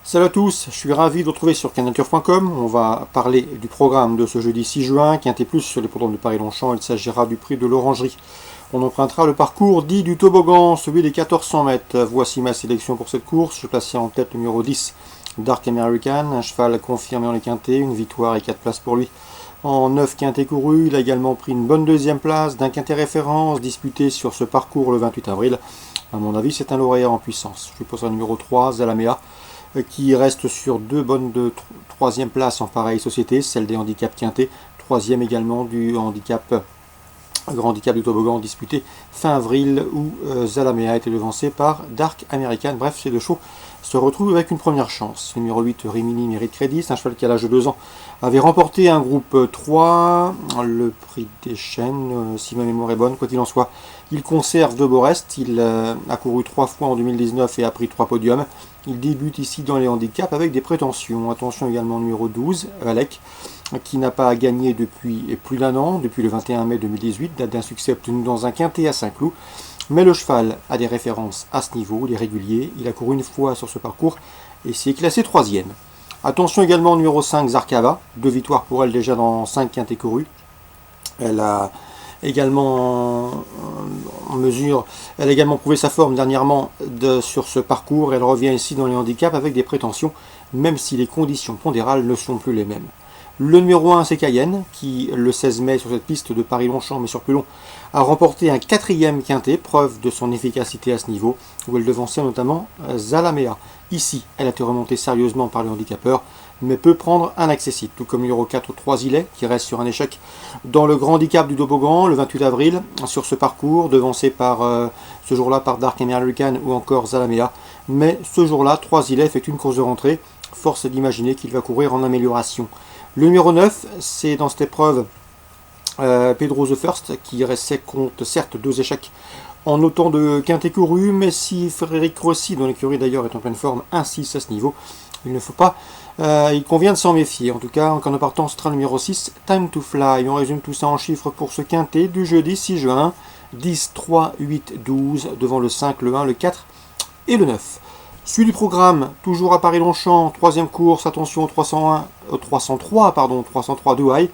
Salut à tous, je suis ravi de vous retrouver sur canalturf.com. On va parler du programme de ce jeudi 6 juin, Quintet Plus sur les programmes de Paris-Longchamp. Il s'agira du prix de l'Orangerie. On empruntera le parcours dit du toboggan, celui des 1400 mètres. Voici ma sélection pour cette course. Je plaçais en tête le numéro 10, Dark American, un cheval confirmé en les quintets, une victoire et 4 places pour lui. En 9 quintets courus, il a également pris une bonne deuxième place d'un quintet référence disputé sur ce parcours le 28 avril. À mon avis, c'est un lauréat en puissance. Je lui pose un numéro 3, Zalamea, qui reste sur deux bonnes de troisième place en pareille société, celle des handicaps quintés, troisième également du grand handicap du toboggan disputé fin avril où Zalamea a été devancé par Dark American. Bref, ces deux chevaux se retrouvent avec une première chance. Numéro 8, Rimini Mérite Crédit, c'est un cheval qui à l'âge de 2 ans avait remporté un groupe 3, le prix des Chênes, si ma mémoire est bonne, quoi qu'il en soit. Il conserve de beaux restes, il a couru 3 fois en 2019 et a pris 3 podiums. Il débute ici dans les handicaps avec des prétentions. Attention également numéro 12, Alec, qui n'a pas gagné depuis plus d'un an, depuis le 21 mai 2018, date d'un succès obtenu dans un quintet à Saint-Cloud. Mais le cheval a des références à ce niveau, il est régulier, il a couru une fois sur ce parcours et s'est classé 3e. Attention également numéro 5, Zarkava, 2 victoires pour elle déjà dans 5 quintets courus. Elle a également elle a également prouvé sa forme dernièrement sur ce parcours. Elle revient ici dans les handicaps avec des prétentions, même si les conditions pondérales ne sont plus les mêmes. Le numéro 1, c'est Cayenne, qui le 16 mai sur cette piste de Paris-Longchamp, mais sur plus long, a remporté un 4e quintet, preuve de son efficacité à ce niveau, où elle devançait notamment Zalamea. Ici, elle a été remontée sérieusement par le handicapeur, mais peut prendre un accessite, tout comme le numéro 4, 3 Ilet, qui reste sur un échec dans le grand handicap du toboggan le 28 avril, sur ce parcours, devancé par ce jour-là par Dark American ou encore Zalamea. Mais ce jour-là, 3 Ilet fait une course de rentrée, force est d'imaginer qu'il va courir en amélioration. Le numéro 9, c'est dans cette épreuve Pedro the First, qui compte certes 2 échecs en autant de quintés courus, mais si Frédéric Rossi, dont l'écurie d'ailleurs est en pleine forme, insiste à ce niveau, il convient de s'en méfier. En tout cas, en cas partant, ce sera le numéro 6, Time to Fly. On résume tout ça en chiffres pour ce quintet du jeudi 6 juin. 10, 3, 8, 12, devant le 5, le 1, le 4 et le 9. Suite du programme, toujours à Paris-Longchamp, 3e course, attention au 303 Douai,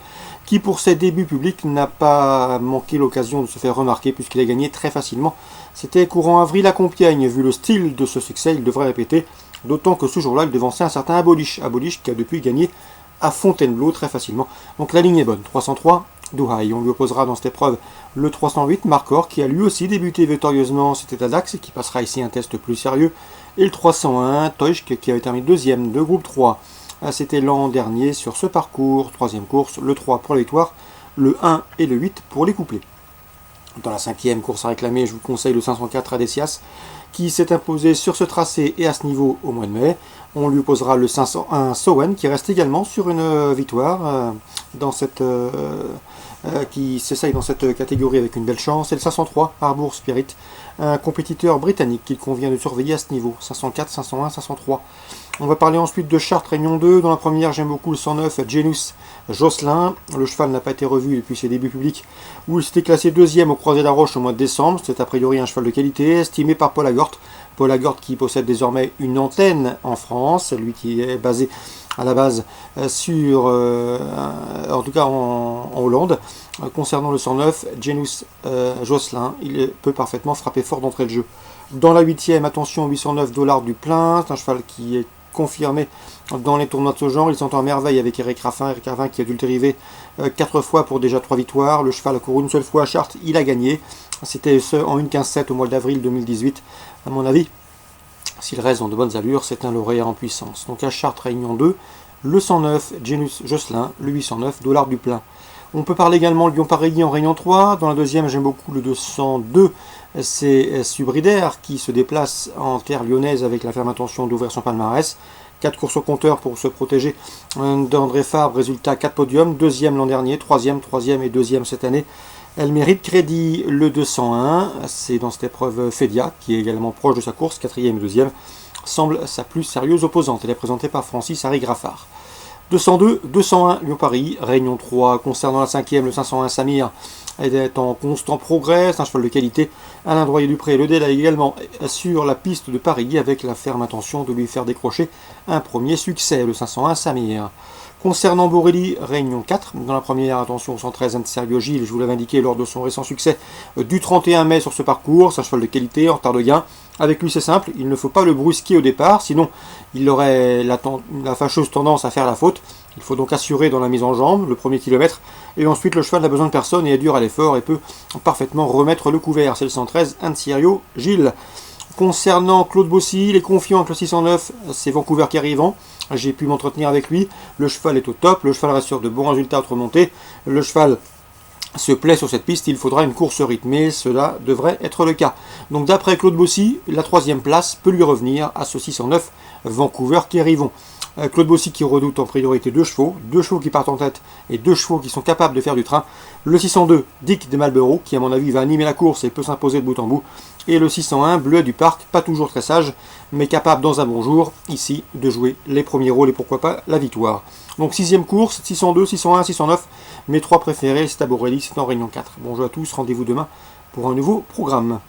qui pour ses débuts publics n'a pas manqué l'occasion de se faire remarquer puisqu'il a gagné très facilement. C'était courant avril à Compiègne, vu le style de ce succès, il devrait répéter, d'autant que ce jour-là, il devançait un certain Abolish qui a depuis gagné à Fontainebleau très facilement. Donc la ligne est bonne, 303 Douai. On lui opposera dans cette épreuve le 308 Marcor, qui a lui aussi débuté victorieusement, c'était à Dax, et qui passera ici un test plus sérieux. Et le 301, Toysk, qui avait terminé 2e de groupe 3. C'était l'an dernier sur ce parcours, 3e course, le 3 pour la victoire, le 1 et le 8 pour les couplets. Dans la 5e course à réclamer, je vous conseille le 504 Adesias, qui s'est imposé sur ce tracé et à ce niveau au mois de mai. On lui opposera le 501 Sowen, qui reste également sur une victoire qui s'essaye dans cette catégorie avec une belle chance. Et le 503 Harbour Spirit, un compétiteur britannique qu'il convient de surveiller à ce niveau. 504, 501, 503. On va parler ensuite de Chartres Réunion 2. Dans la première, j'aime beaucoup le 109 Genus Jocelyn. Le cheval n'a pas été revu depuis ses débuts publics, où il s'était classé 2e au Croisé de la Roche au mois de décembre. C'est a priori un cheval de qualité, estimé par Paul Agort. Paul Agort qui possède désormais une antenne en France, lui qui est basé à la base en tout cas en Hollande. Concernant le 109, Genus Jocelyn, il peut parfaitement frapper fort d'entrée de jeu. Dans la 8e, attention, 809 $ du plein, c'est un cheval qui est confirmé dans les tournois de ce genre. Il s'entend à merveille avec Eric Raffin qui a dû le dériver 4 fois pour déjà 3 victoires. Le cheval a couru une seule fois à Chartres, il a gagné. C'était en 1,15,7 au mois d'avril 2018. À mon avis, s'il reste dans de bonnes allures, c'est un lauréat en puissance. Donc à Chartres Réunion 2, le 109 Genus Jocelyn, le 809 $ du plein. On peut parler également de Lyon-Paris en Réunion 3. Dans la 2e, j'aime beaucoup le 202. C'est Subridaire qui se déplace en terre lyonnaise avec la ferme intention d'ouvrir son palmarès. 4 courses au compteur pour se protéger d'André Fabre. Résultat 4 podiums. 2e l'an dernier, 3e et 2e cette année. Elle mérite crédit le 201. C'est dans cette épreuve Fedia, qui est également proche de sa course. 4e et 2e. Semble sa plus sérieuse opposante. Elle est présentée par Francis Harry Graffard. 202, 201 Lyon-Paris, Réunion 3. Concernant la 5e, le 501 Samir, Elle est en constant progrès, c'est un cheval de qualité. Alain Droyer-Dupré, le délai également sur la piste de Paris avec la ferme intention de lui faire décrocher un premier succès, le 501 Samir. Concernant Borelli, Réunion 4, dans la première, attention au 113 Sergio Gilles, je vous l'avais indiqué lors de son récent succès du 31 mai sur ce parcours, c'est un cheval de qualité, en retard de gain. Avec lui c'est simple, il ne faut pas le brusquer au départ, sinon il aurait la fâcheuse tendance à faire la faute. Il faut donc assurer dans la mise en jambe, le premier kilomètre, et ensuite le cheval n'a besoin de personne et est dur à l'effort et peut parfaitement remettre le couvert. C'est le 113 Sergio Gilles. Concernant Claude Bossy, il est confiant avec le 609, c'est Vancouver qui est arrivant. J'ai pu m'entretenir avec lui, le cheval est au top, le cheval reste sur de bons résultats entre montées, le cheval se plaît sur cette piste, il faudra une course rythmée, cela devrait être le cas. Donc d'après Claude Bossy, la troisième place peut lui revenir à ce 609 Vancouver qui arrivent. Claude Bossy qui redoute en priorité deux chevaux qui partent en tête et deux chevaux qui sont capables de faire du train. Le 602 Dick des Malboro qui à mon avis va animer la course et peut s'imposer de bout en bout. Et le 601 Bleuet du Parc, pas toujours très sage, mais capable dans un bon jour, ici, de jouer les premiers rôles et pourquoi pas la victoire. Donc sixième course, 602, 601, 609, mes trois préférés, c'est à Borelli, c'est en Réunion 4. Bonjour à tous, rendez-vous demain pour un nouveau programme.